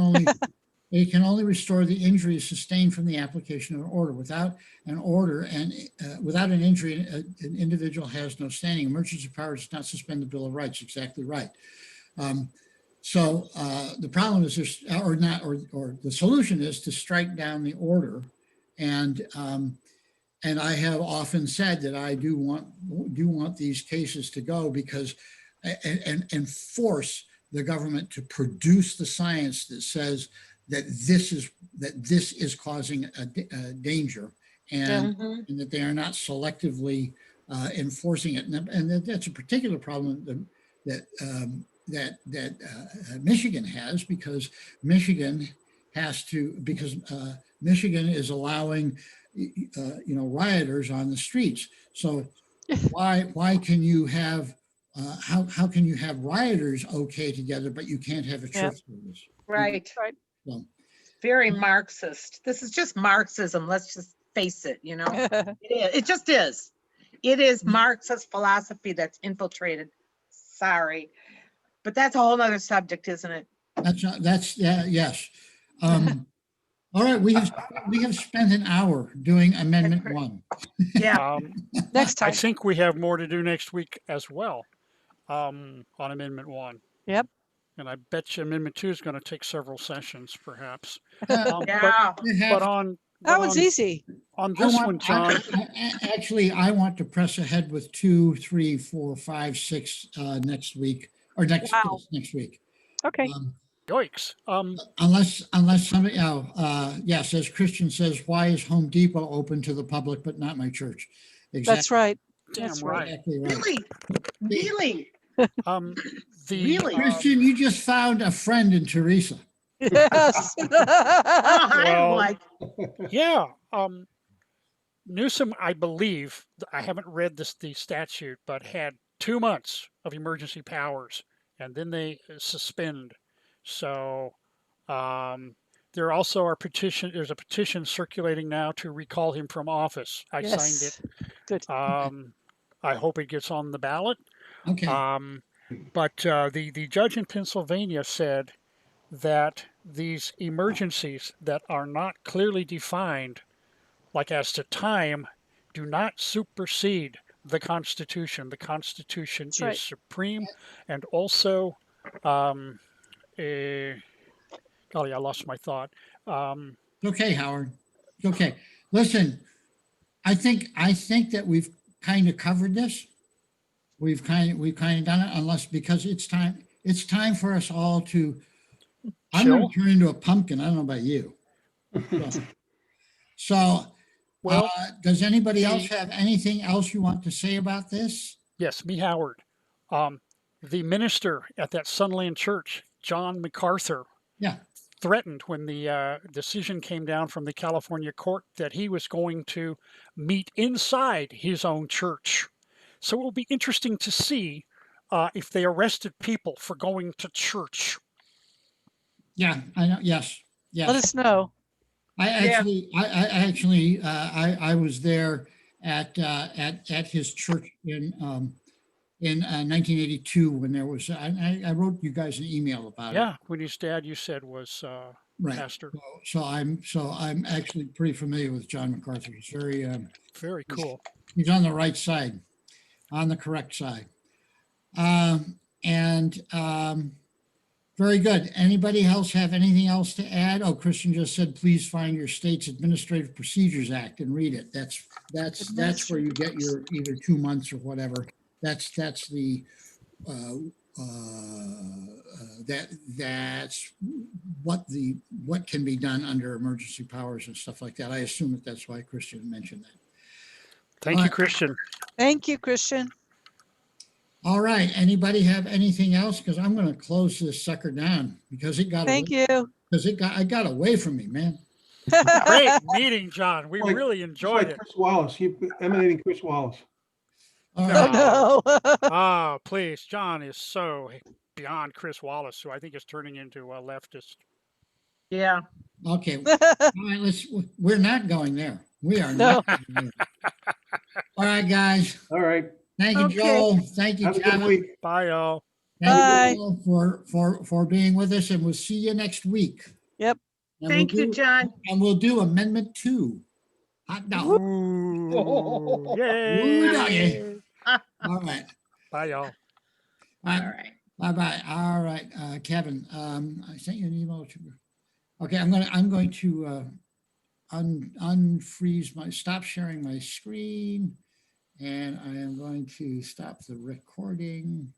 only restore the injury sustained from the application of an order. Without an order and without an injury, an individual has no standing. Emergency power does not suspend the Bill of Rights. Exactly right. So the problem is the solution is to strike down the order, and I have often said that I do want these cases to go because and force the government to produce the science that says that this is causing a danger, and that they are not selectively enforcing it. And that's a particular problem that Michigan has, because Michigan is allowing rioters on the streets. So why can you have how can you have rioters okay together, but you can't have a church service? Right. Right. So, Very Marxist. This is just Marxism. Let's just face it, It is. It just is. It is Marxist philosophy that's infiltrated. Sorry. But that's a whole nother subject, isn't it? yes. All right, we have spent an hour doing Amendment 1. Yeah. Next I time. think we have more to do next week as well on Amendment 1. Yep. And I bet you Amendment 2 is going to take several sessions, perhaps. Yeah. But on That was easy. on this one, John, Actually, I want to press ahead with 2, 3, 4, 5, 6 next week, or next Wow. next week. Okay. Yikes. Unless somebody, yes, as Christian says, why is Home Depot open to the public but not my church? That's right. Damn That's right. Exactly right. Really? Really? The Really? Christian, you just found a friend in Teresa. Yes. I'm Well, like, yeah. Newsom, I believe, I haven't read the statute, but had 2 months of emergency powers, and then they suspend. So there also are there's a petition circulating now to recall him from office. I signed Yes. it. Good. I hope it gets on the ballot. Okay. But the judge in Pennsylvania said that these emergencies that are not clearly defined, like as to time, do not supersede the Constitution. The Constitution That's is right. supreme, and also, golly, I lost my thought. Okay, Howard. Okay. Listen, I think that we've kind of covered this. We've kind of done it, unless because it's time for us all to. I'm going Chill. to turn into a pumpkin. I don't know about you. So, Well, does anybody else have anything else you want to say about this? yes, me, Howard. The minister at that Sunland church, John MacArthur, Yeah. threatened when the decision came down from the California court that he was going to meet inside his own church. So it will be interesting to see if they arrested people for going to church. Yeah, I know. Yes. Let Yes. us know. I was there at his church in 1982 when there was, I wrote you guys an email about it. Yeah, when his dad, you said, was Right. pastor. So I'm actually pretty familiar with John MacArthur. He's Very cool. he's on the right side, on the correct side. Very good. Anybody else have anything else to add? Oh, Christian just said, please find your state's Administrative Procedures Act and read it. That's where you get your either 2 months or whatever. That's the that's what can be done under emergency powers and stuff like that. I assume that's why Christian mentioned that. Thank you, Christian. Thank you, Christian. All right. Anybody have anything else? Because I'm going to close this sucker down because it got Thank away, you. because it got away from me, man. Great meeting, John. We Like- really It's enjoyed like it. Chris Wallace, emanating Chris Wallace. All Oh, right. no. Ah, please. John is so beyond Chris Wallace, who I think is turning into a leftist. yeah. Okay. All right. We're not going there. We are not. Going there. All right, guys. All right. Thank you, Okay. Joel. Thank you, Have a good Kevin. week. Bye, y'all. Thank you all for being with us, and we'll see you next week. Yep. And Thank you, John. And we'll do Amendment 2. Hot dog. Ooh, Yay. yay. Doggy. All right. Bye, y'all. All right. Bye-bye. All right, Kevin, I sent you an email. Okay, I'm going to unfreeze stop sharing my screen, and I am going to stop the recording.